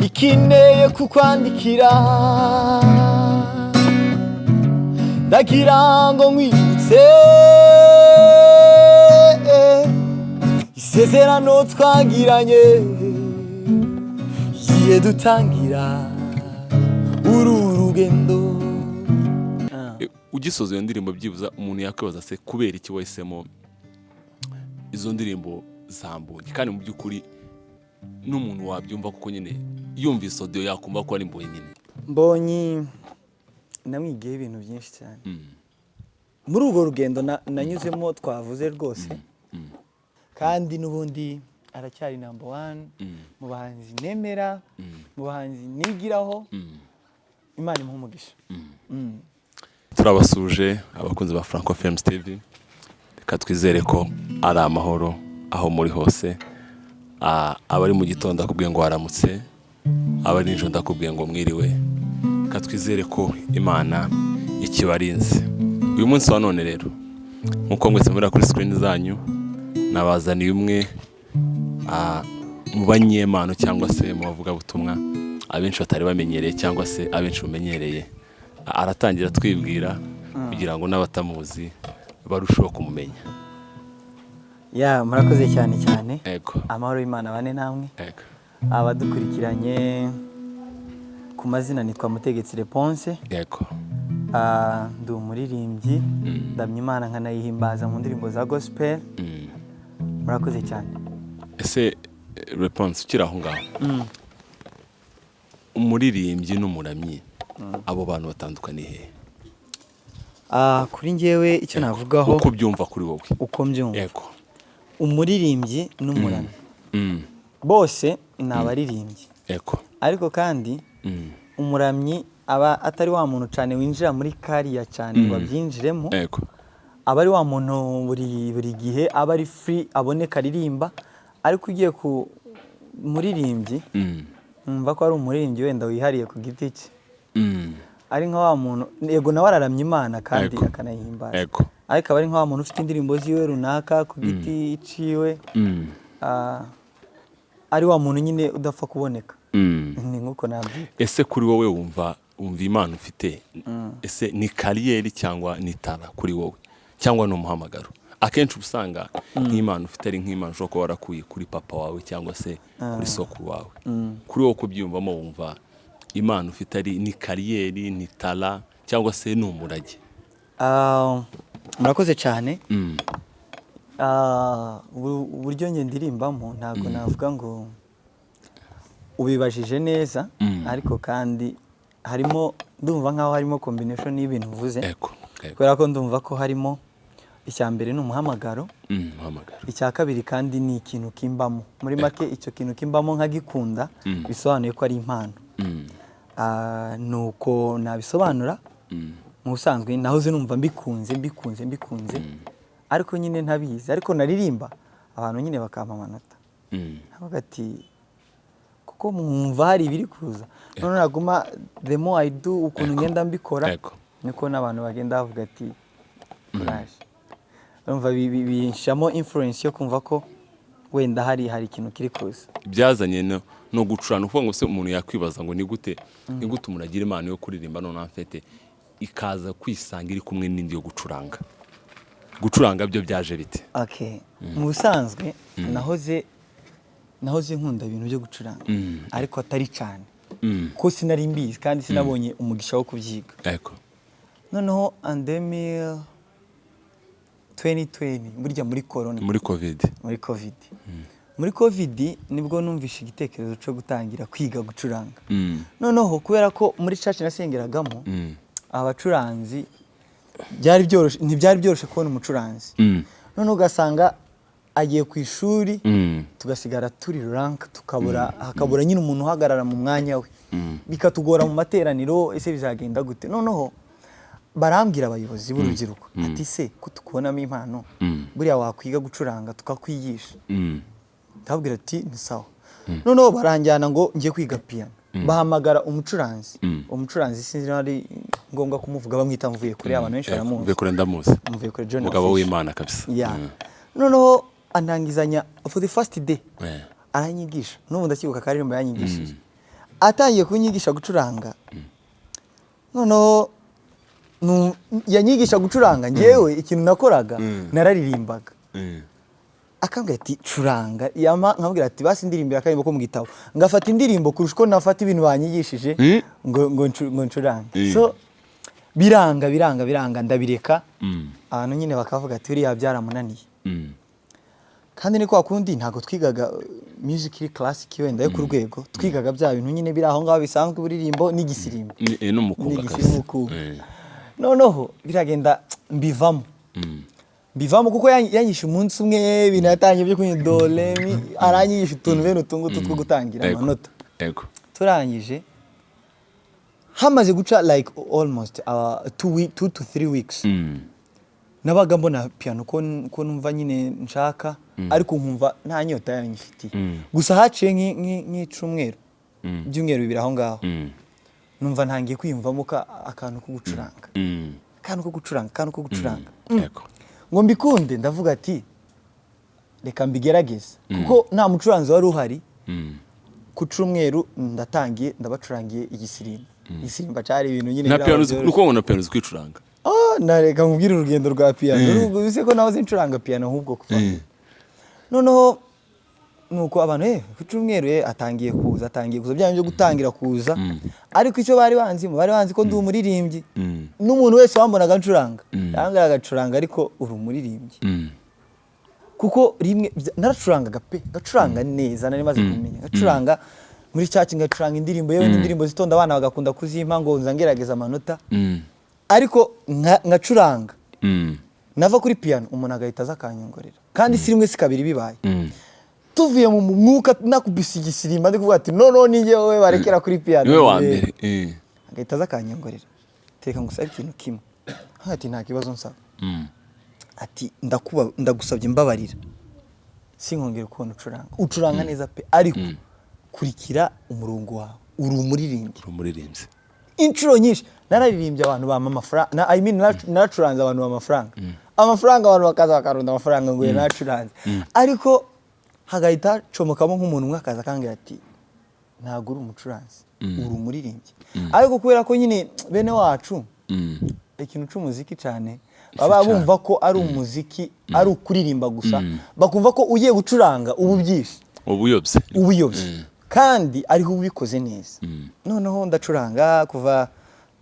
ikineye kukwandikira ndagira ngo nkwibutse isezerano twagiranye igihe dutangira uru rugendo. Ugisoza iyo ndirimbo byibuza umuntu yakwibaza se kubera iki wahisemo izo ndirimbo za Mbonyi, kandi mu by'ukuri n'umuntu wabyumva kuko nyine yumvise audio yakumva ko ari Mbonyi nyine. Mbonyi namwigiye ibintu byinshi cyane muri urwo rugendo nanyuzemo twavuze rwose, kandi n'ubundi aracyari number 1 mu bahanzi nemera, mu bahanzi nigiraho. Imana imuhe umugisha. Turabasuje abakunzi ba Franco Films TV, reka twizere ko ari amahoro aho muri hose. Abari mu gitondo akubwiye ngo waramutse, abari nijoro ndakubwiye ngo mwiriwe, reka twizere ko Imana ikibarinze. Uyu munsi wa none rero nkuko mwese muri kuri screen zanyu nabazaniye umwe mu banyemano cyangwa se mu bavuga butumwa abenshi batari bamenyereye cyangwa se abenshi bumenyereye. Aratangira twibwira kugira ngo n'abatamuzi barusheho kumumenya. Murakoze cyane cyane. Ego. Amahoro y'Imana bane namwe. Ego. Abadukurikiranye ku mazina nitwa Mutegetsi Réponse. Ego. Ndi umuririmbyi, ndamya Imana nkanayihimbaza mu ndirimbo za gospel. Murakoze cyane. Ese Réponse ukira aho ngaho. Umuririmbyi n'umuramyi abo bantu batandukaniye he? Kuri njyewe icyo navugaho uko byumva kuri wowe. Uko mbyumva. Yego. Umuririmbyi n'umuramyi bose ni abaririmbyi. Yego. Ariko kandi umuramyi aba atari wa muntu cyane winjira muri kariya cyane ngo abyinjiremo. Yego. Aba ari wa muntu buri gihe aba ari free, aboneka aririmba. Ariko ugiye ku muririmbyi mva ko ari umuririmbyi wenda wihariye ku giti cye. Ari nka wa muntu yego nawe araramya Imana kandi akanayihimbaza. Yego. Ariko aba ari nka wa muntu ufite indirimbo ziwe runaka ku giti ciwe. Ari wa muntu nyine udapfa kuboneka. Ni nkuko nabyita. Ese kuri wowe wumva Imana ufite ese ni kariyeri cyangwa ni tara kuri wowe cyangwa no muhamagaro? Akenshi usanga nk'Imana ufite ari nk'Imana ushobora kuba warakuye kuri papa wawe cyangwa se kuri sokuru wawe. Kuri wowe kubyumvamo wumva Imana ufite ari ni kariyeri, ni tara cyangwa se ni umurage? Murakoze cyane. Uburyo nge ndirimbamo ntabwo navuga ngo ubibajije neza, ariko kandi harimo ndumva nkaho harimo combination y'ibintu uvuze. Kubera ko ndumva ko harimo icya mbere ni umuhamagaro. Icya kabiri kandi ni ikintu kimbamo. Muri make icyo kintu kimbamo nkagikunda bisobanuye ko ari impano. Nuko nabisobanura mu busanzwe nahoze numva mbikunze. Ariko nyine ntabizi, ariko naririmba abantu nyine bakampa amanota. Navuga ati kuko mwumva hari ibiri kuza. None naguma the more I do ukuntu ngenda mbikora niko n'abantu bagenda bavuga ati courage. Urumva binshamo influence yo kumva ko wenda hari ikintu kiri kuza. Byazanye no gucurana uvuga ngo se umuntu yakwibaza ngo ni gute umuntu agira Imana yo kuririmba none afite ikaza kwisanga iri kumwe n'indi yo gucuranga byo byaje bite? Mu busanzwe nahoze nkunda ibintu byo gucuranga ariko atari cyane ko sinari mbizi kandi sinabonye umugisha wo kubyiga. Noneho andemil 2020 burya muri corona, muri covid nibwo numvishe igitekerezo cyo gutangira kwiga gucuranga. Noneho kubera ko muri church nasengeragamo abacuranzi ntibyari byoroshye kubona umucuranzi. Noneho ugasanga agiye ku ishuri tugasigara turi rank hakabura nyine umuntu uhagarara mu mwanya we, bikatugora mu materaniro. Ese bizagenda gute? Noneho barambwira abayobozi b'urubyiruko ati se ko tukubonamo impano buriya wakwiga gucuranga tukakwigisha. Ndabwira ati ni sawa. Noneho baranjyana ngo ngiye kwiga piano. Bahamagara umucuranzi. Umucuranzi sinzi ari ngombwa kumuvuga, bamwita Mvuye Kure. Abantu benshi baramuzi. Mvuye Kure ndamuzi. Mvuye Kure John, mugabo w'Imana kabisa. Noneho anangizanya for the first day aranyigisha. N'ubu ndakibuka karirimbo yanyigishije. atangiye kunyigisha gucuranga noneho yanyigisha gucuranga njyewe ikintu nakoraga nararirimbaga akambwira ati curanga nkabwira ati basi indirimbo akayimbo ko mu gitabo ngafata indirimbo kurusha uko nafata ibintu banyigishije ngo ncurange so biranga ndabireka abantu nyine bakavuga ati uriya byaramunaniye kandi ni kwa kundi ntago twigaga music classic wenda yo ku rwego twigaga bya bintu nyine biri aho ngaho bisanzwe buririmbo n'igisirimbo n'umukuba noneho biragenda mbivamo kuko yanyisha umunsi umwe ibintu yatangiye byo kunywa do re mi aranyigisha utuntu bene utungutu two gutangira amanota turangije hamaze guca like almost 2 to 3 weeks nabaga mbona piano ko numva nyine nshaka ariko nkumva nta nyota yanyifitiye gusa haciye nk'icumweru byumweru bibiri aho ngaho numva ntangiye kwiyumvamo akantu ko gucuranga ngo mbikunde ndavuga ati reka mbigerageze kuko nta mucuranzi wari uhari ku cumweru ndatangiye ndabacurangiye igisirimba cyari ibintu nyine na piano nuko ngo na piano kwicuranga nareka nkubwire urugendo rwa piano ubise ko nawe zincuranga piano ahubwo kuva noneho nuko abantu ku cumweru atangiye kuza byanje byo gutangira kuza ariko icyo bari banzi ko ndi umuririmbyi n'umuntu wese wambonaga ncuranga yangara agacuranga ariko uri umuririmbyi kuko rimwe naracurangaga gacuranga neza nari maze kumenya gacuranga muri cyaci ngacuranga indirimbo yewe n'indirimbo zitonda abana bagakunda kuzimpa ngo nzangerageza amanota ariko ngacuranga nava kuri piano umuntu agahita azakanyongorera kandi si rimwe si kabiri bibaye tuvuye mu mwuka nakubise igisirimba ndi kuvuga ati no ninjye wowe barekera kuri piano niwe wa mbere agahita azakanyongorera teka ngusabe ikintu kimwe ati nta kibazo nsaba ati ndagusabye mbabarira sinkongera kubona ucuranga neza pe ariko kurikira umurongo wawe uri umuririmbyi inshuro nyinshi nararirimbye abantu bama amafaranga naracuranze abantu amafaranga abantu bakaza bakarunda amafaranga ngo naracuranze ariko hagahita comokamo nk'umuntu umwe akaza akambwira ati ntabwo uri umucuranzi uri umuririmbyi ariko kubera ko nyine bene wacu ikintu cy'umuziki cyane baba bumva ko ari umuziki ari ukuririmba gusa bakumva ko ugiye gucuranga ubuyobye kandi ariho ubikoze neza noneho ndacuranga kuva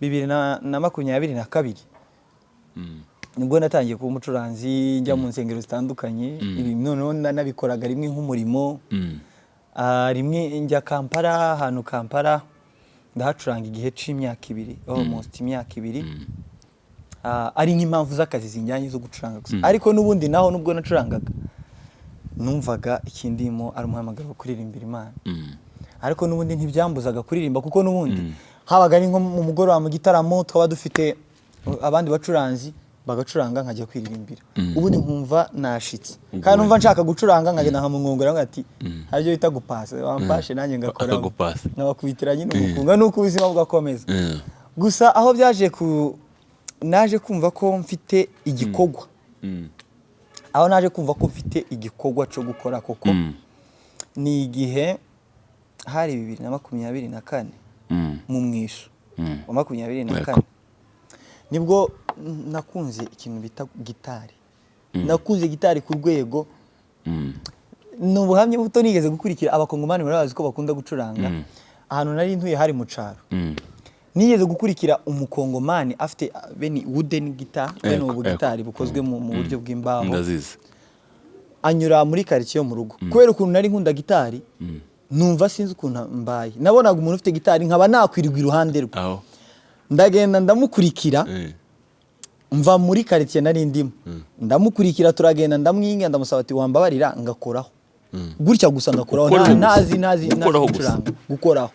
2022 nibwo natangiye kuba umucuranzi njya mu nsengero zitandukanye noneho nabikoraga rimwe nk'umurimo rimwe njya Kampala ahantu Kampala ndahacuranga igihe c'imyaka 2 almost imyaka 2 ari nk'impamvu z'akazi zinjyanye zo gucuranga gusa ariko n'ubundi naho nubwo nacurangaga numvaga ikindimo ari umuhamagaro wo kuririmbira Imana ariko n'ubundi ntibyambuzaga kuririmba kuko n'ubundi habaga ari nko mu mugoroba mu gitaramo twaba dufite abandi bacuranzi bagacuranga nkajya kwiririmbira ubundi nkumva nashitse kandi numva nshaka gucuranga nkagenda nkamungongora ngati haryo bita gupasa wampashe nanjye ngakora nabakubitira nyine umukunga nuko ubuzima bugakomeza gusa aho byaje naje kumva ko mfite igikogwa aho naje kumva ko mfite igikogwa cyo gukora koko ni igihe hari 2024 mu mwisho wa 2024 nibwo nakunze ikintu bita gitari nakunze gitari ku rwego n'ubuhamye buto nigeze gukurikira abakongomani barabazi ko bakunda gucuranga ahantu nari ntuye hari mu caro nigeze gukurikira umukongomani afite beni wooden guitar bene ubu gitari bukozwe mu buryo bw'imbaho anyura muri quartier yo mu rugo kubera ukuntu nari nkunda gitari numva sinzi ukuntu mbaye nabonaga umuntu ufite gitari nkaba nakwirirwa iruhande rwe ndagenda ndamukurikira mva muri quartier nari ndimo ndamukurikira turagenda ndamwinga ndamusaba ati wambabarira ngakoraho gutya gusa ngakoraho nazi gukoraho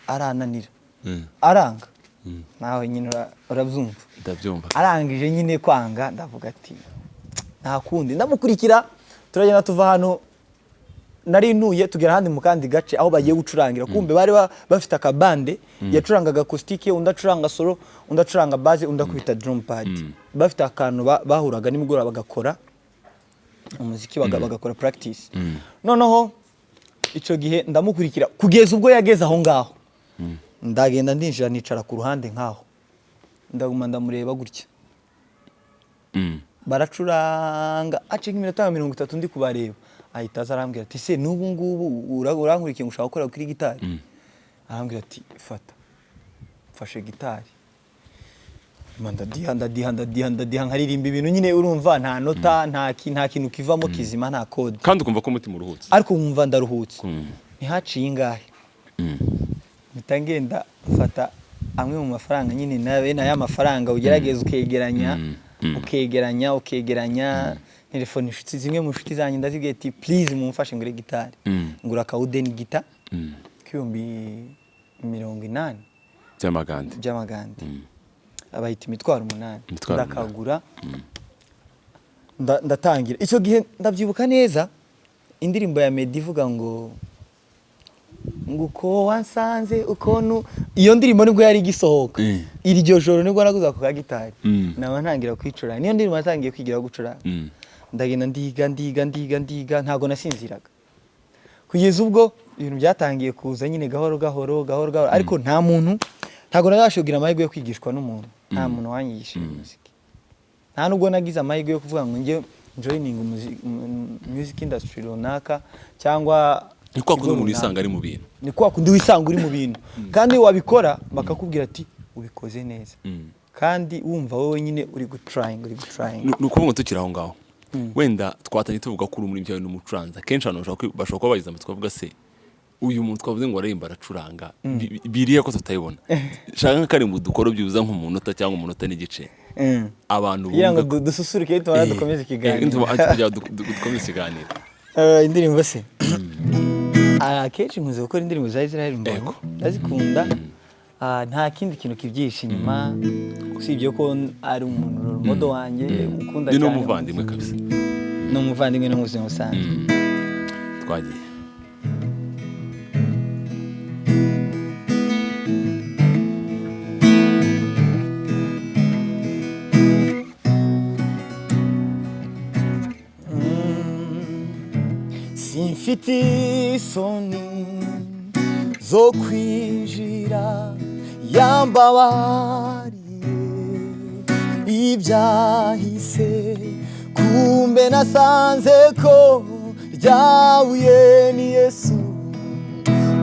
arananira aranga nawe nyine urabyumva ndabyumva arangije nyine kwanga ndavuga ati nta kundi ndamukurikira turagenda tuva hano nari ntuye tugera handi mu kandi gace aho bagiye gucurangira kumbe bari bafite akabande yacurangaga acoustic undacuranga solo undacuranga base undakubita drum pad bafite akantu bahuraga nimugora bagakora umuziki bagakora practice noneho ico gihe ndamukurikira kugeza ubwo yageze aho ngaho ndagenda ndinjira nicara ku ruhande nkaho ndaguma ndamureba gutya baracuranga ace nk'iminota 30 ndi kubareba ahita aza arambwira ati se n'ubu ngubu urankurikiye ngo ushaka gukora kuri gitari arambwira ati fata mfashe gitari ndadiha nkaririmba ibintu nyine urumva nta nota nta kintu kivamo kizima nta code kandi ukumva ko umutima uruhutse ariko wumva ndaruhutse ntihaciye ingahe mpita ngenda mfata amwe mu mafaranga nyine nayo mafaranga ugerageza ukegeranya telefone inshuti zimwe mu nshuti zanjye ndazibwiye ati please mumfashe ngure gitari ngura kawudeni gita k'ibihumbi 80 by'amagande abayita imitwaro 8 ndakagura ndatangira icyo gihe ndabyibuka neza indirimbo ya Meddy ivuga ngo uko wansanze ukuntu iyo ndirimbo nibwo yari gisohoka iryo joro nibwo naguza ku gitari naba ntangira kwicuranga niyo ndirimbo natangiye kwigira gucuranga ndagenda ndiga ntago nasinziraga kugeza ubwo ibintu byatangiye kuza nyine gahoro ariko nta muntu ntago nagashobora amahirwe yo kwigishwa n'umuntu nta muntu wanyigishije muziki nta nubwo nagize amahirwe yo kuvuga ngo njye joining music industry runaka cyangwa ni kwa kundi umuntu wisanga ari mu bintu ni kwa kundi wisanga uri mu bintu kandi wabikora bakakubwira ati ubikoze neza kandi wumva wowe nyine uri gutrying ni ukuvuga tukiri aho ngaho wenda twatanye tuvuga ko uri muri byawe n'umucuranza kenshi abantu bashobora kuba bagize amatwi bavuga se uyu muntu twavuze ngo aririmba aracuranga biriye ko tutayibona shaka kari mu dukoro byuza nk'umunota cyangwa umunota n'igice abantu bumva ngo dususuruke tumara dukomeze ikiganiro dukomeze ikiganiro indirimbo se akenshi nkuze gukora indirimbo za Israel Mbonyi ndazikunda nta kindi kintu kibyisha inyuma usibye ko ari umuntu modo wanjye ukunda cyane ni umuvandimwe kabisa ni umuvandimwe no muzima usanzwe twagiye simfite isoni zo kwinjira yambabariye ibyahise kumbe nasanze ko ryabuye ni Yesu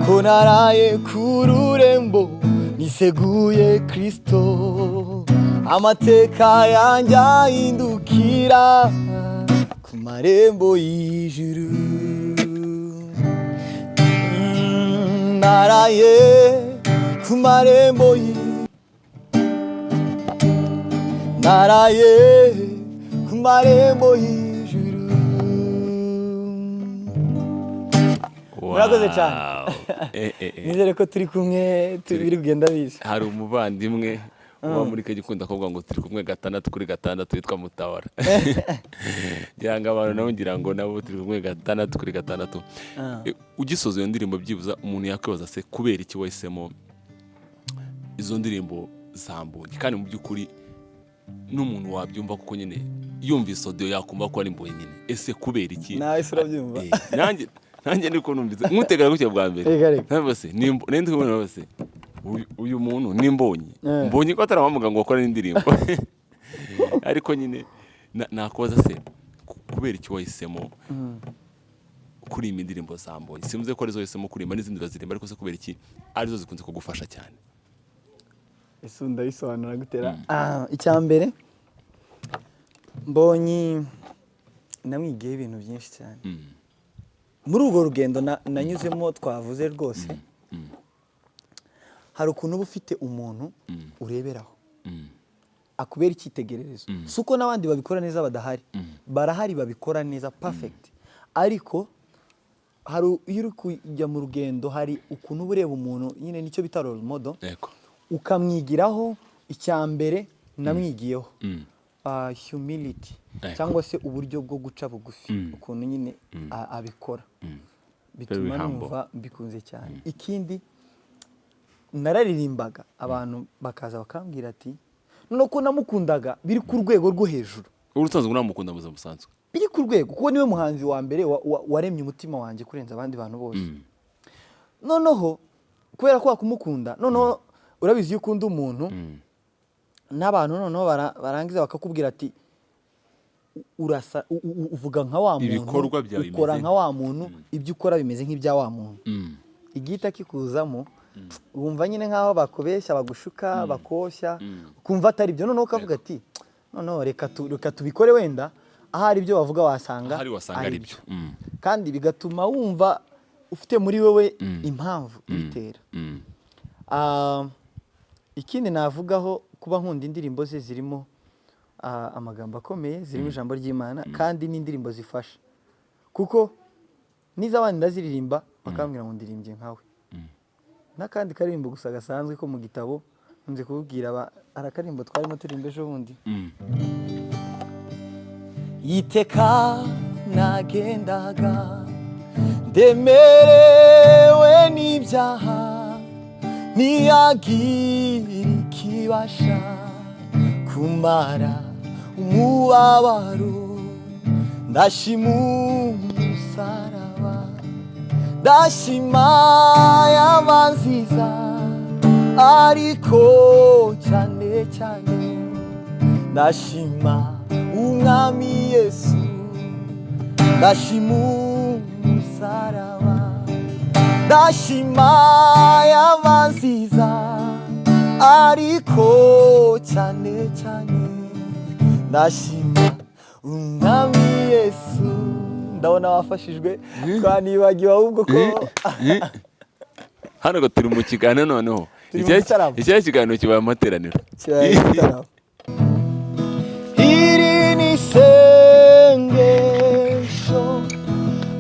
ko naraye ku rurembo niseguye Kristo amateka yanjye ahindukira ku marembo y'ijuru naraye ku marembo y'ijuru murakoze cyane nizere ko turi kumwe tubiri kugenda biza hari umuvandimwe uba muri Kagikunda kuvuga ngo turi kumwe 6 witwa Mutawara yanga abantu nabo ngira ngo nabo turi kumwe 6 ugisoza iyo ndirimbo byibuza umuntu yakwibaza se kubera iki wahisemo izo ndirimbo zambonye kandi mu byukuri n'umuntu wabyumva kuko nyine yumvise audio yakumva ko ari Mbonyi nyine ese kubera iki nawe surabyumva nanjye ndiko numvise nkutegera gutya bwa mbere nabose nende kubona bose uyu muntu ni Mbonyi ko ataramuvuga ngo akora indirimbo ariko nyine nakoza se kubera iki wahisemo kuri indirimbo za Mbonyi simvuze ko arizo wahisemo kurimba n'izindi bazirimba ariko se kubera iki arizo zikunze kugufasha cyane ese ndabisobanura gutera icyambere Mbonyi namwigiye ibintu byinshi cyane muri urwo rugendo nanyuzemo twavuze rwose hari ukuntu uba ufite umuntu ureberaho akubera icyitegererezo si uko n'abandi babikora neza badahari barahari babikora neza perfect ariko hari iyo uri kujya mu rugendo hari ukuntu uba ureba umuntu nyine nicyo bita role model ukamwigiraho icyambere namwigiyeho humility cyangwa se uburyo bwo guca bugufi ukuntu nyine abikora bituma numva bikunze cyane ikindi nararirimbaga abantu bakaza bakambwira ati none ko namukundaga biri ku rwego rwo hejuru urutanzwe namukunda mu busanzwe biri ku rwego kuko niwe muhanzi wa mbere waremye umutima wanjye kurenza abandi bantu bose noneho kubera ko wakumukunda noneho urabizi iyo ukunda umuntu n'abantu noneho barangiza bakakubwira ati urasa uvuga nka wa muntu ukora nka wa muntu ibyo ukora bimeze nk'ibya wa muntu igihita kikuzamo wumva nyine nk'aho bakubeshya bagushuka bakoshya ukumva atari byo noneho ukavuga ati noneho reka tubikore wenda ahari ibyo bavuga wasanga ari byo kandi bigatuma wumva ufite muri wewe impamvu ibitera. Ikindi navugaho kuba nkunda indirimbo ze zirimo amagambo akomeye, zirimo ijambo ry'Imana kandi n'indirimbo zifasha, kuko n'iz'abandi ndaziririmba bakambwira ngo ndirimbye nkawe. N'akandi karirimbo gusa gasanzwe ko mu gitabo nze kubwira arakarimbo twarimo turimbe ejo bundi. Yiteka nagendaga ndemerewe n'ibyaha ntiyagira ikibasha kumara umubabaro, ndashima umusaraba, ndashima yamanziza, ariko cyane cyane ndashima umwami Yesu, ndashima umusaraba, ndashima yamanziza, ariko cyane cyane ndashima umwami Yesu. Ndabona wafashijwe twanibagiwe ahubwo ko hano ngo turi mu kiganiro noneho icyo kiganiro kibaye amateraniro. Iri ni isengesho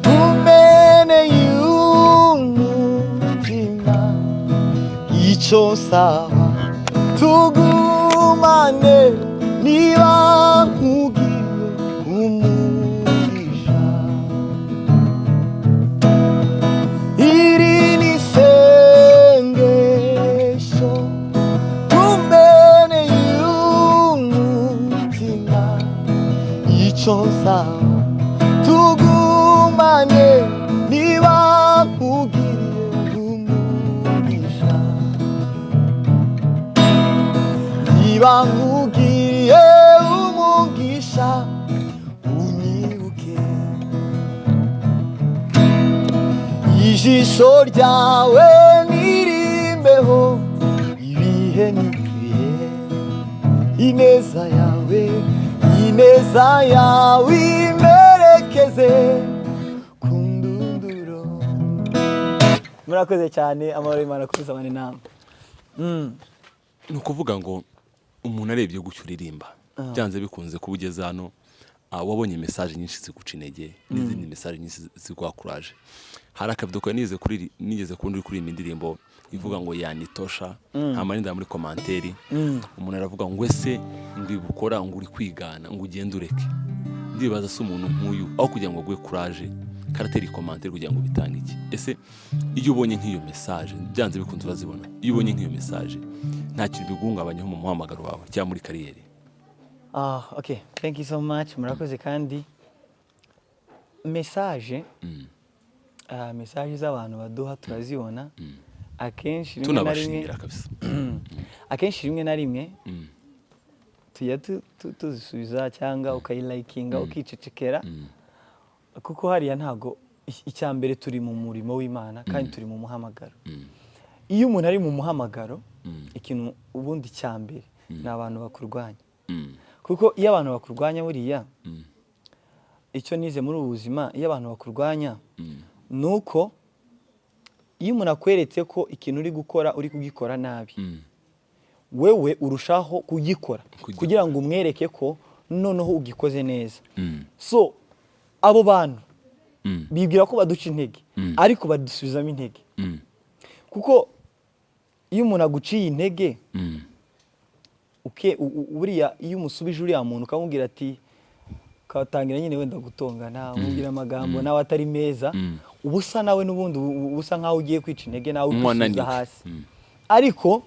umene y'umutima, icyo nsaba tugumane niba nkugiriye umugisha. Iri ni isengesho umene y'umutima, icyo nsaba tugumane niba nkugiriye umugisha. Niba nkugiriye umugisha unyibuke, ijisho ryawe nirimbeho ibihe n'ibihe, ineza yawe imerekeze ku ndunduro. Murakoze cyane, amahoro y'Imana kuzabane namwe. Ni ukuvuga ngo umuntu arebye gutyo uririmba byanze bikunze kuba ugeze hano wabonye mesaje nyinshi ziguca intege n'izindi mesaje nyinshi ziguha kuraje. Hari akavido ko nigeze kundi kuri iyi ndirimbo ivuga ngo yanitosha, amarinda muri komanteri umuntu aravuga ngo ese ngwibukora ngo uri kwigana ngo ugende ureke. Ndibaza se umuntu nk'uyu aho kugira ngo aguhe kuraje karateri komanteri kugira ngo bitange iki? Ese iyo ubonye nk'iyo mesaje byanze bikunze urazibona, iyo ubonye nk'iyo mesaje nta kintu biguhungabanyaho mu muhamagaro wawe cyangwa muri kariyeri? Okay, thank you so much. Murakoze kandi mesaje mesaje z'abantu baduha turazibona akenshi rimwe na rimwe, akenshi rimwe na rimwe tujya tuzisubiza cyangwa ukayilayikinga ukicecekera, kuko hariya ntago icya mbere turi mu murimo w'Imana kandi turi mu muhamagaro. Iyo umuntu ari mu muhamagaro ikintu ubundi cya mbere ni abantu bakurwanya, kuko iyo abantu bakurwanya buriya icyo nize muri ubu buzima, iyo abantu bakurwanya nuko iyo umuntu akweretse ko ikintu uri gukora uri kugikora nabi, wewe urushaho kugikora kugira ngo umwereke ko noneho ugikoze neza. So abo bantu bibwira ko baduca intege ariko badusubizamo intege, kuko iyo umuntu aguciye intege buriya iyo umusubije uriya muntu ukamubwira ati, ukatangira nyine wenda gutongana umubwira amagambo nawe atari meza, ubusa nawe n'ubundi ubusa nkaho ugiye kwica intege nawe ukisubiza hasi. Ariko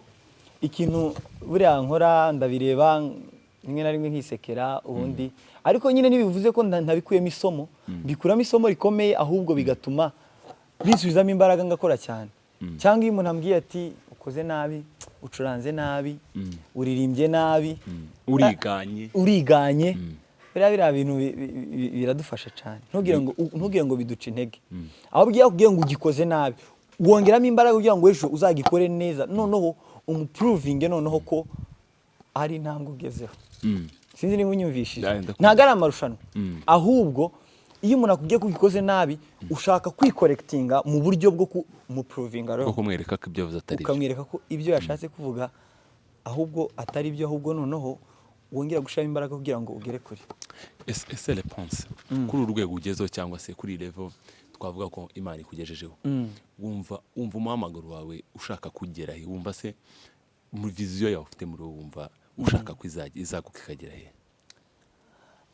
ikintu buriya nkora ndabireba rimwe na rimwe nkisekera ubundi, ariko nyine ntibivuze ko ntabikuyemo isomo, bikuramo isomo rikomeye, ahubwo bigatuma bisubizamo imbaraga ngakora cyane. cyangwa iyo umuntu ambwiye ati ukoze nabi, ucuranze nabi, uririmbye nabi, uriganye, biriya bintu biradufasha cyane. Ntugire ngo biduce intege, ahubwo iyo akubwiye ngo ugikoze nabi wongeramo imbaraga kugira ngo ejo uzagikore neza, noneho umupuruvinge noneho ko ari intambwe ugezeho. Sinzi niba unyumvishije, ntabwo ari amarushanwa, ahubwo iyo umuntu akubwiye ko ugikoze nabi ushaka kwikorekitinga mu buryo bwo kumupuruvinga, bwo kumwereka ko ibyo avuze atari byo, ukamwereka ko ibyo yashatse kuvuga ahubwo atari byo, ahubwo noneho wongera gushiramo imbaraga kugira ngo ugere kure. Ese reponse kuri uru rwego ugezeho cyangwa se kuri level twavuga ko Imana ikugejejeho, wumva umuhamagaro wawe ushaka kugera he? Wumva se muri viziyo yawe ufite muri wowe wumva ushaka izaguka ikagera he?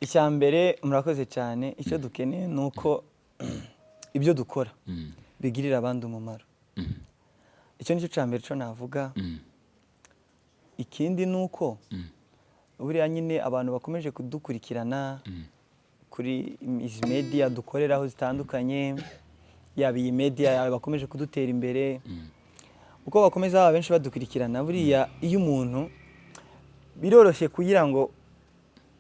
Icya mbere murakoze cyane, icyo dukeneye ni uko ibyo dukora bigirira abandi umumaro. Icyo nicyo cya mbere cyo navuga. Ikindi ni uko buriya nyine abantu bakomeje kudukurikirana kuri izi media dukoreraho zitandukanye, yaba iyi media bakomeje kudutera imbere, uko bakomeza benshi badukurikirana, buriya iyo umuntu biroroshye kugira ngo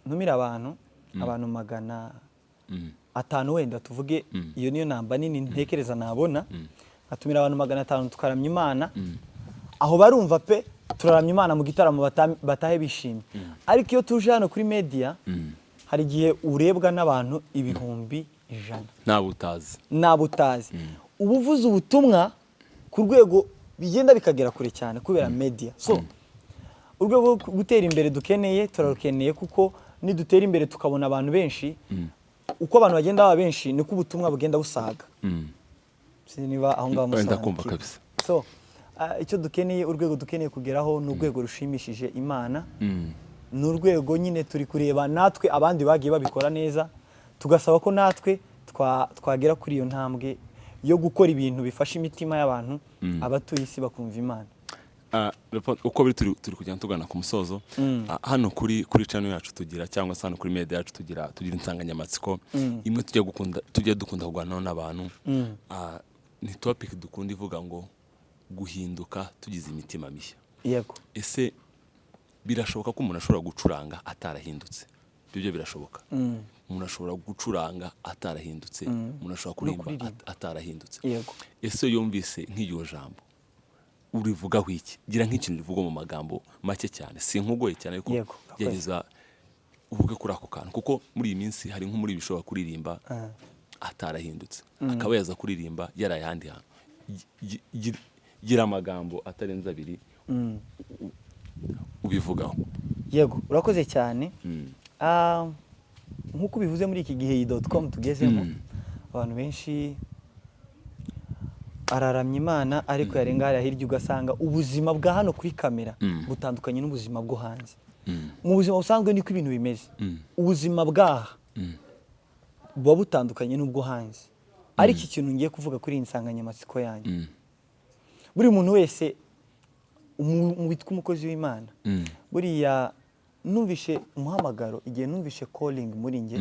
ntumire abantu 500 wenda tuvuge, iyo niyo namba nini ntekereza nabona, atumira abantu 500 tukaramya Imana, aho barumva pe turaramya Imana mu gitaramo batahe bishimye. Ariko iyo tuje hano kuri media hari igihe urebwa n'abantu 100,000 nabutazi, ubuvuze ubutumwa ku rwego bigenda bikagera kure cyane kubera media. So urwego gutera imbere dukeneye, turarukeneye, kuko nidutera imbere tukabona abantu benshi, uko abantu bagenda baba benshi niko ubutumwa bugenda busaga. Sinzi niba aho ngaho musobanukirwa. So icyo dukeneye, urwego dukeneye kugeraho ni urwego rushimishije Imana, ni urwego nyine turi kureba natwe abandi bagiye babikora neza, tugasaba ko natwe twagera kuri iyo ntambwe yo gukora ibintu bifasha imitima y'abantu, abatuye isi bakumva Imana. Uko biri turi kugenda tugana ku musozo, hano kuri channel yacu tugira, cyangwa se hano kuri media yacu tugira insanganyamatsiko imwe tujya dukunda kuganira n'abantu. Ni topic dukunda ivuga ngo guhinduka tugize imitima mishya. Yego. Ese birashoboka ko umuntu ashobora gucuranga atarahindutse? Ibyo birashoboka. Umuntu ashobora gucuranga atarahindutse, umuntu ashobora kurimba atarahindutse. Yego. Ese yumvise nk'iyo jambo urivugaho iki? Gira nk'ikintu rivuga mu magambo make cyane, si nkugoye cyane, ariko gerageza uvuge kuri ako kantu, kuko muri iyi minsi hari nko muri bishobora kuririmba atarahindutse, akaba yaza kuririmba yarayandi hantu. Gira amagambo atarenza 2 ubivugaho. Yego, urakoze cyane. Nkuko bivuze muri iki gihe iyi.com tugezemo, abantu benshi araramya Imana, ariko yarenga hariya hirya ugasanga ubuzima bwa hano kuri kamera butandukanye n'ubuzima bwo hanze. Mu buzima busanzwe niko ibintu bimeze, ubuzima bwaha buba butandukanye n'ubwo hanze. Ariko ikintu ngiye kuvuga kuri insanganyamatsiko yanyu, buri muntu wese witwa umukozi w'Imana, buriya numvishe umuhamagaro, igihe numvishe calling muri nge,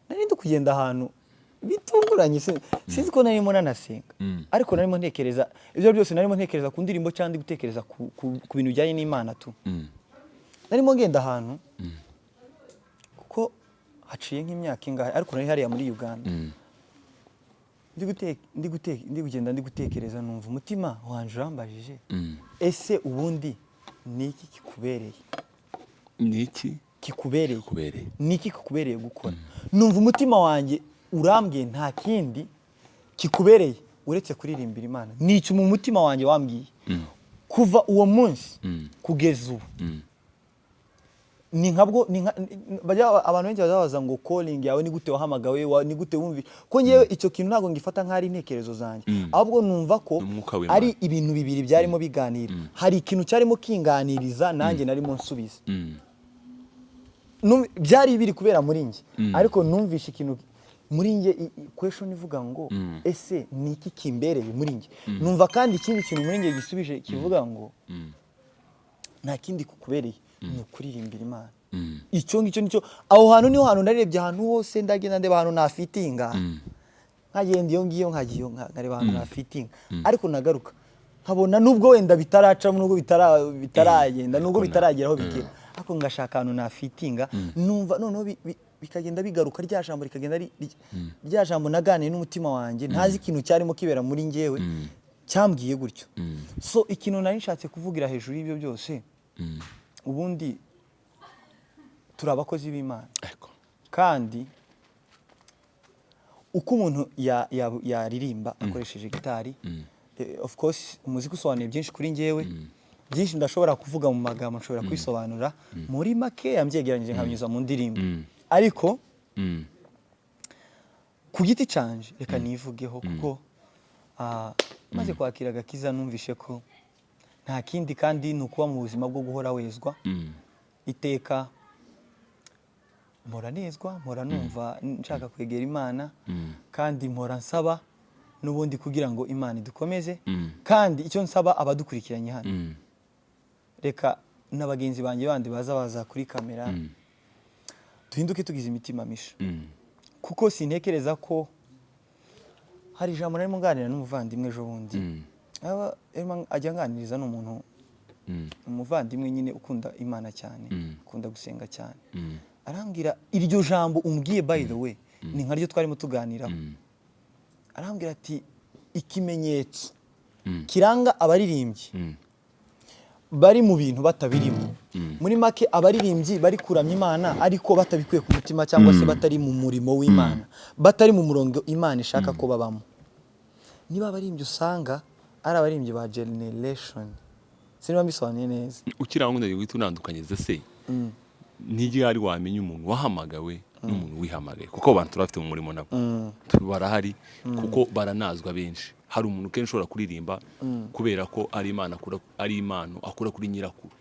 nari ndi kugenda ahantu bitunguranye, sinzi ko narimo nanasenga, ariko narimo ntekereza ibyo byose, narimo ntekereza ku ndirimbo cyangwa ndi gutekereza ku bintu bijyanye n'Imana tu. Narimo ngenda ahantu, kuko haciye nk'imyaka ingahe, ariko nari hariya muri Uganda, ndi gutekereza, numva umutima wanje urambajije, ese ubundi ni iki kikubereye? Ni iki kikubereye? Ni iki kikubereye gukora? Numva umutima wanjye urambwiye nta kindi kikubereye uretse kuririmbira Imana. Ni icyo mu mutima wanjye wambwiye kuva uwo munsi kugeza ubu. Ni nkabwo abantu benshi bazabaza ngo calling yawe ni gute wahamagawe, ni gute wumvi, ko ngewe icyo kintu ntago ngifata nk'ari intekerezo zanjye, ahubwo numva ko ari ibintu bibiri byarimo biganira. Hari ikintu cyarimo kinganiriza, nanjye narimo nsubiza. Byari biri kubera muri nge, ariko numvishe ikintu muri nge, question ivuga ngo ese ni iki kimbereye muri nge. Numva kandi ikindi kintu muri nge gisubije kivuga ngo nta kindi kukubereye, ni ukuririmbira Imana. Icyo ngicyo nicyo, aho hantu niho hantu narebye ahantu hose, ndagenda ndeba ahantu nafitinga, nkagenda iyo ngiyo nkareba ahantu nafitinga, ariko nagaruka nkabona nubwo wenda bitaracamo nubwo bitaragenda nubwo bitarageraho bigera ariko ngashaka ahantu nafitinga numva noneho bikagenda bigaruka rya jambo rikagenda rya jambo naganiye n'umutima wanjye ntazi ikintu cyarimo kibera muri njyewe cyambwiye gutyo. So ikintu nari nshatse kuvugira hejuru y'ibyo byose ubundi turi abakozi b'Imana kandi uko umuntu yaririmba akoresheje gitari of course umuziki usobanuye byinshi kuri njyewe byinshi ndashobora kuvuga mu magambo nshobora kwisobanura muri make yambyegeranyije nkanyuza mu ndirimbo ariko ku giti canje reka nivugeho kuko maze kwakira agakiza numvishe ko nta kindi kandi nukuba mu buzima bwo guhora wezwa iteka mpora nezwa mpora numva nshaka kwegera Imana kandi mpora nsaba n'ubundi kugira ngo Imana idukomeze kandi icyo nsaba abadukurikiranye hano reka n'abagenzi banjye bandi baza kuri kamera duhinduke tugize imitima misha kuko sintekereza ko hari ijambo narimo nganira n'umuvandimwe ejo bundi ajya nganiriza n'umuntu umuvandimwe nyine ukunda Imana cyane ukunda gusenga cyane arambwira iryo jambo umbwiye by the way ni nka ryo twarimo tuganiraho arambwira ati ikimenyetso kiranga abaririmbyi bari mu bintu batabirimo muri make abaririmbyi bari kuramya Imana ariko batabikuye ku mutima cyangwa se batari mu murimo w'Imana batari mu murongo Imana ishaka ko babamo niba abaririmbyi usanga ari abaririmbyi ba generation sinaba bisobanuye neza ukiraho ngo witunandukanyeze se ntigihari wamenya umuntu wahamagawe n'umuntu wihamagaye kuko abantu turafite mu murimo nabo barahari kuko baranazwa benshi hari umuntu kenshi ushobora kuririmba kubera ko ari Imana akura kuri nyirakuru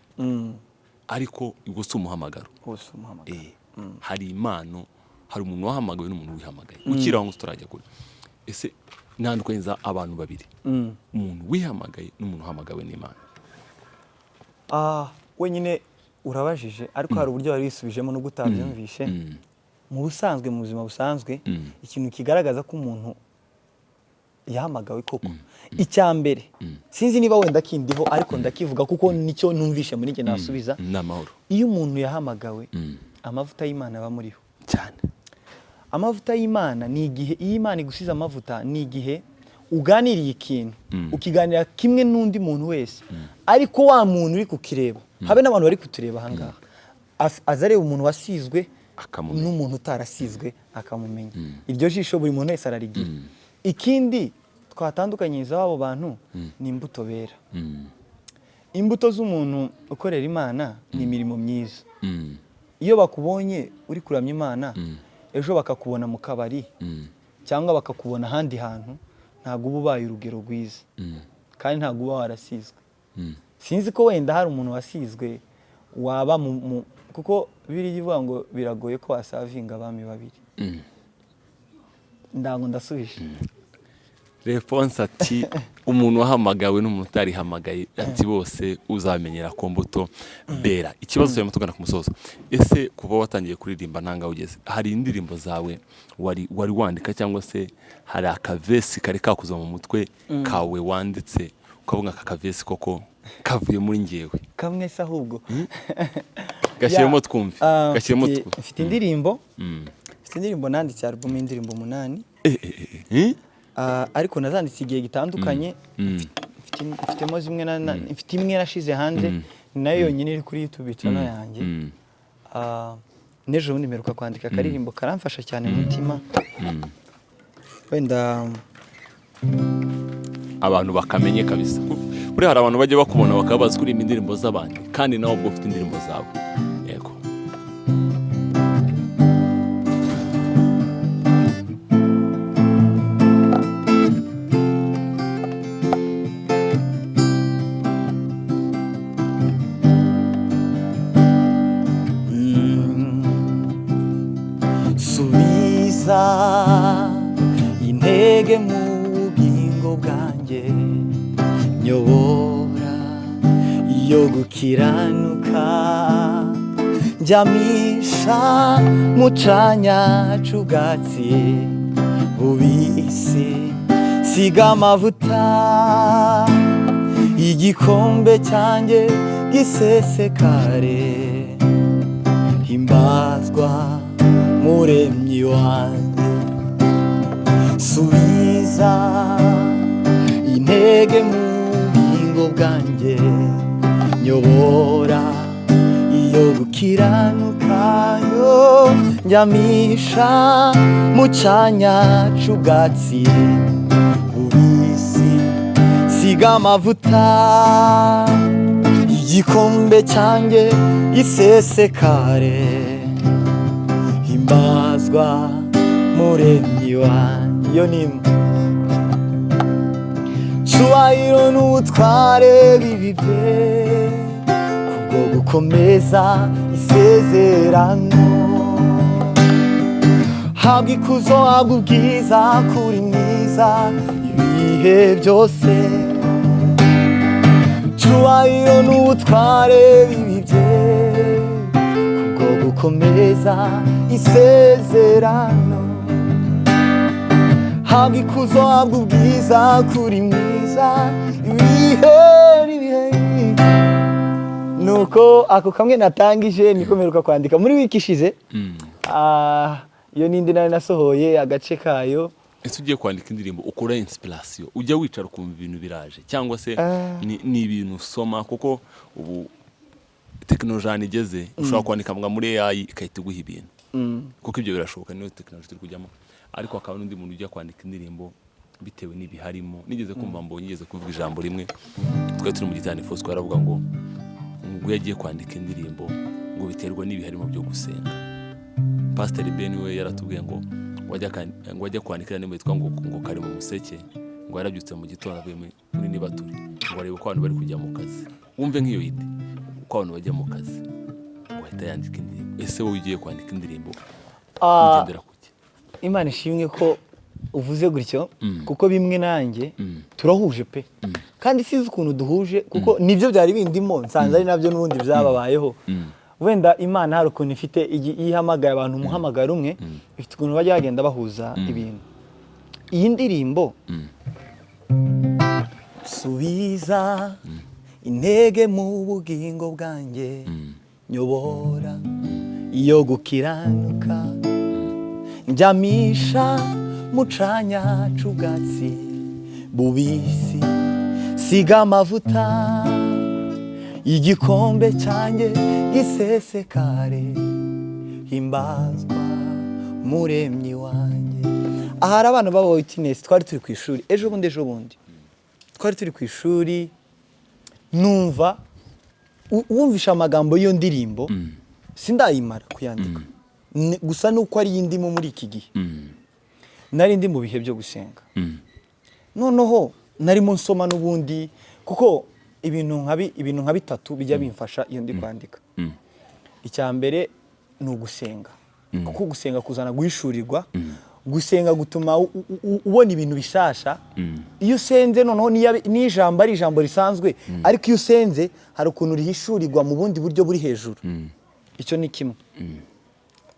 ariko ubwo si umuhamagaro hari impano hari umuntu wahamagawe n'umuntu wihamagaye ukiraho ngo turajya kure ese ntandukanyiriza abantu babiri umuntu wihamagaye n'umuntu uhamagawe n'Imana wenyine urabajije ariko hari uburyo wari wisubijemo no gutabyumvishe mu busanzwe mu buzima busanzwe ikintu kigaragaza ko umuntu yahamagawe koko icyambere sinzi niba wenda kindiho ariko ndakivuga kuko nicyo numvishe muri nge nasubiza n'amahoro iyo umuntu yahamagawe amavuta y'Imana aba muriho cyane amavuta y'Imana ni igihe iyo Imana igusize amavuta ni igihe uganiriye ikintu ukiganira kimwe n'undi muntu wese ariko wa muntu uri kukireba habe n'abantu bari kutureba ahangaha azareba umuntu wasizwe n'umuntu utarasizwe akamumenya iryo jisho buri muntu wese ararigira ikindi twatandukanyiriza abo bantu ni imbuto bera imbuto z'umuntu ukorera Imana ni imirimo myiza iyo bakubonye uri kuramya Imana ejo bakakubona mu kabari cyangwa bakakubona ahandi hantu ntabwo uba ubaye urugero rwiza kandi ntabwo uba warasizwe sinzi ko wenda hari umuntu wasizwe waba kuko Bibiliya ivuga ngo biragoye ko wasavinga abami babiri ndango ndasubije Response ati umuntu wahamagawe n'umuntu utarihamagaye ati bose uzamenyera ku mbuto bera. Ikibazo cyane tugana ku musozo, ese kuba watangiye kuririmba ntanga ugeze hari indirimbo zawe wari wandika cyangwa se hari akavesi kari kakuza mu mutwe kawe wanditse ukabunga akavesi koko kavuye muri njyewe kamwe se ahubwo gashyiremo twumve gashyiremo mfite indirimbo nanditse album y'indirimbo 8 ariko nazanditse igihe gitandukanye mfitemo zimwe mfite imwe nashize hanze nayo yonyine iri kuri YouTube channel yanjye nejo bundi mperuka kwandika akaririmbo karamfasha cyane mu mutima wenda abantu bakamenye kabisa buri hari abantu bajye bakubona bakabaza kuri indirimbo z'abandi kandi nawe ubwo ufite indirimbo zawe yego subiza intege mu bugingo bwanjye nyobora yo gukiranuka njyamisha mu canya c'ubwatsi bubisi siga amavuta igikombe cyanjye gisesekare himbazwa muremyi wanjye subiza intege mu bugingo bwanjye nyobora iyo gukiranukayo njyamisha mu cyanya c'ubwatsi bubisi siga amavuta igikombe cyanjye gisesekare himbazwa muremyi wanjye iyo nimwe cyubahiro n'ubutware bibibye kubwo gukomeza isezerano habwa ikuzo habwa ubwiza kuri mwiza ibihe byose cyubahiro n'ubutware bibibye kubwo gukomeza isezerano habwa ikuzo habwa ubwiza kuri mwiza ibihe n'ibihe. Nuko ako kamwe natangije niko mperuka kwandika muri wiki ishize. Iyo nindi nari nasohoye agace kayo. Ese ugiye kwandika indirimbo ukora inspiration ujya wicara ukumva ibintu biraje cyangwa se ni ibintu usoma kuko ubu technology igeze ushobora kwandika muri AI ikahita iguha ibintu kuko ibyo birashoboka niyo technology turi kujyamo ariko akaba n'undi muntu ujya kwandika indirimbo bitewe n'ibiharimo nigeze kumva nigeze kuvuga ijambo rimwe twari turi mu gitani Fosco aravuga ngo yagiye kwandika indirimbo ngo biterwa n'ibiharimo byo gusenga. Pastor Ben we yaratubwiye ngo wajya kwandika indirimbo yitwa ngo kari mu museke ngo yarabyutse mu gitondo avuye muri nibaturi ngo arebe ko abantu bari kujya mu kazi wumve nk'iyo ide uko abantu bajya mu kazi wahita yandika indirimbo. Ese wowe ugiye kwandika indirimbo ugendera kuki? Imana ishimwe ko uvuze gutyo kuko bimwe nanjye turahuje pe kandi sizi ukuntu duhuje kuko nibyo byari bindimo nsanze ari nabyo n'ubundi byababayeho. Wenda Imana hari ukuntu ifite ihamagaye abantu umuhamagara umwe ifite ukuntu bajya bagenda bahuza ibintu. Iyi ndirimbo subiza intege mu bugingo bwanjye nyobora iyo gukiranuka njyamisha mu canya c'ubwatsi bubisi siga amavuta igikombe cyanjye gisesekare himbazwa muremyi wanjye. Ahari abana baba witness twari turi ku ishuri ejo bundi twari turi ku ishuri numva wumvisha amagambo y'iyo ndirimbo sindayimara kuyandika gusa nuko ari indimo muri iki gihe nari ndi mu bihe byo gusenga noneho narimo nsoma n'ubundi kuko ibintu nka bitatu bijya bimfasha iyo ndi kwandika. Icya mbere ni ugusenga kuko gusenga kuzana guhishurirwa gusenga gutuma ubona ibintu bishasha. Iyo usenze noneho n'ijambo ari ijambo risanzwe ariko iyo usenze hari ukuntu rihishurirwa mu bundi buryo buri hejuru. Icyo ni kimwe.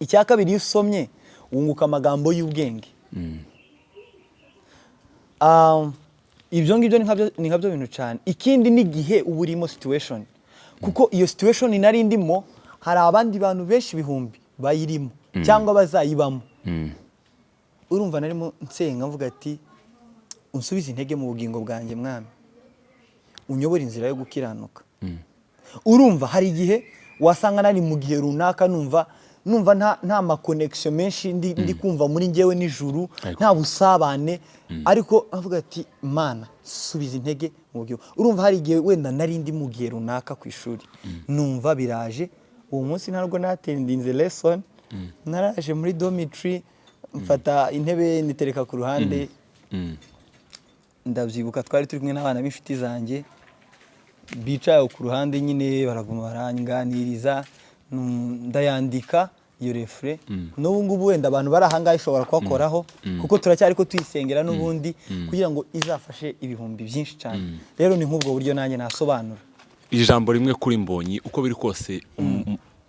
Icya kabiri iyo usomye wunguka amagambo y'ubwenge. Ibyo ngibyo ni nkabyo bintu cyane. Ikindi ni igihe uba urimo situation kuko iyo situation nari ndimo hari abandi bantu benshi bihumbi bayirimo cyangwa bazayibamo. Urumva narimo nsenga mvuga ati unsubize intege mu bugingo bwanjye mwami unyobora inzira yo gukiranuka. Urumva hari igihe wasanga nari mu gihe runaka numva nta ma connection menshi ndi kumva muri ngewe n'ijuru nta busabane ariko avuga ati Mana subiza intege mu bugingo. Urumva hari igihe wenda nari ndi mu gihe runaka ku ishuri numva biraje uwo munsi ntabwo natendinze lesson naraje muri dormitory mfata intebe nitereka ku ruhande ndabyibuka twari turi kumwe n'abana b'inshuti zanjye bicaye ku ruhande nyine baraguma baranganiriza ndayandika iyo refre n'ubu ngubu wenda abantu bari ahangahe ishobora kubakoraho kuko turacyari ko tuyisengera n'ubundi kugira ngo izafashe ibihumbi byinshi cyane. Rero ni nk'ubwo buryo nanjye nasobanura ijambo rimwe kuri Mbonyi uko biri kose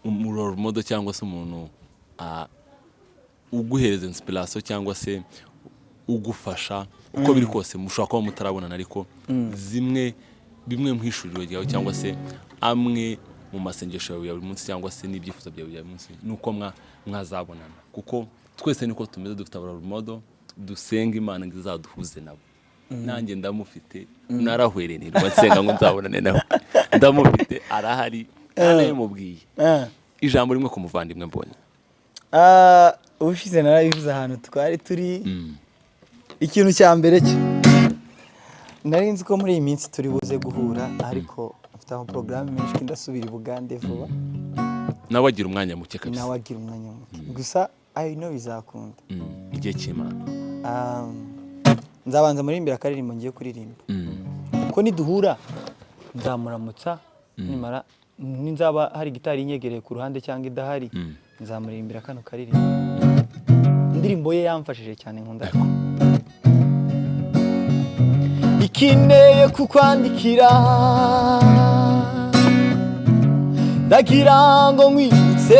umuroro modo cyangwa se umuntu uguhereza inspiration cyangwa se ugufasha uko biri kose mushobora kuba mutarabonana ariko zimwe bimwe mu ishuriro ryawe cyangwa se amwe mu masengesho yawe ya buri munsi cyangwa se n'ibyifuzo byawe bya buri munsi nuko mwazabonana kuko twese niko tumeze dufite abarumodo dusenga Imana ngo izaduhuze nabo nanjye ndamufite narahwerenirwa nsenga ngo nzabonane nawe ndamufite arahari anayimubwiye ijambo rimwe ku muvandimwe mbonye ubushize narabivuze ahantu twari turi ikintu cya mbere cyo nari nzi ko muri iyi minsi turi buze guhura ariko afite amaporogaramu menshi ndasubira i Bugande vuba nawe agira umwanya muke kabisa nawe agira umwanya muke gusa I know bizakunda igihe cy'Imana nzabanza muri imbere akaririmbo ngiye kuririmba ko niduhura nzamuramutsa nimara ninzaba hari gitari inyegereye ku ruhande cyangwa idahari nzamuririmbira kano karirimbo indirimbo ye yamfashije cyane nkunda ikineye kukwandikira ndagira ngo nkwibutse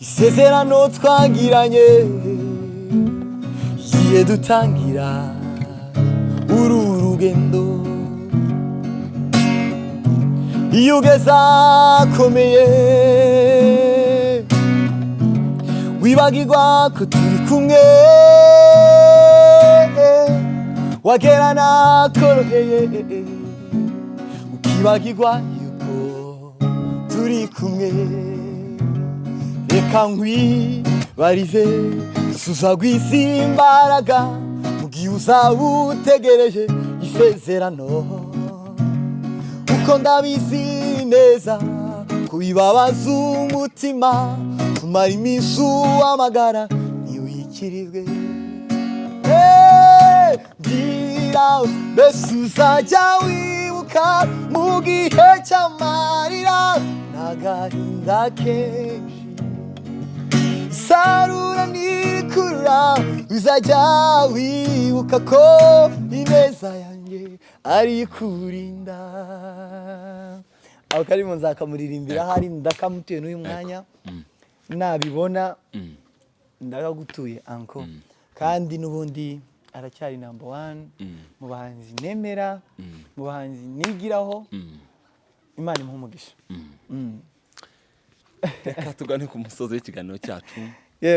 isezerano twagiranye igihe dutangira uru rugendo iyo ugeze akomeye wibagirwa ko turi kumwe wagera nakoroheye ukibagirwa yuko turi kumwe reka nkwibarize susagwisa imbaraga mu gihe uzaba utegereje isezerano uko ndabizi neza kubibabaza umutima tumara iminsi uhamagara ntiwikirirwe mbwira mbese uzajya wibuka mu gihe cy'amarira n'agahinda kenshi isarura nirikurura uzajya wibuka ko ineza yanjye ari kurinda aho karimo nzakamuririmbira hari ndakamutuye n'uyu mwanya nabibona ndagagutuye anko kandi n'ubundi aracyari number 1 mu bahanzi nemera mu bahanzi nigiraho Imana imuhe umugisha reka tugane ku musozi w'ikiganiro cyacu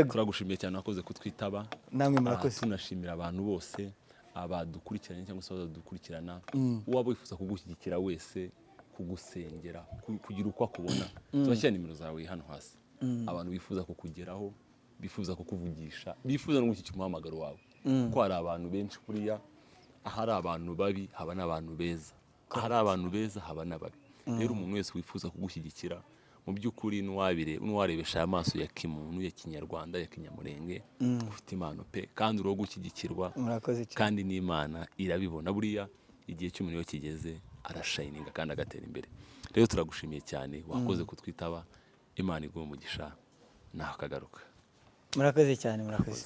turagushimiye cyane wakoze kutwitaba namwe murakoze tunashimira abantu bose abadukurikiranye cyangwa se abadukurikirana uwaba wifuza kugushyigikira wese kugusengera kugira uko akubona turashyira nimero zawe hano hasi abantu bifuza kukugeraho bifuza kukuvugisha bifuza no gushyigikira umuhamagaro wawe ko hari abantu benshi kuriya ahari abantu babi haba n'abantu beza ahari abantu beza haba n'ababi rero umuntu wese wifuza kugushyigikira mu by'ukuri n'uwarebesha amaso ya kimuntu ya kinyarwanda ya kinyamurenge ufite impano pe kandi uro gushyigikirwa kandi n'Imana irabibona buriya igihe cy'umuntu iyo kigeze arashininga kandi agatera imbere rero turagushimiye cyane wakoze kutwitaba Imana iguhe umugisha naho kagaruka murakoze cyane murakoze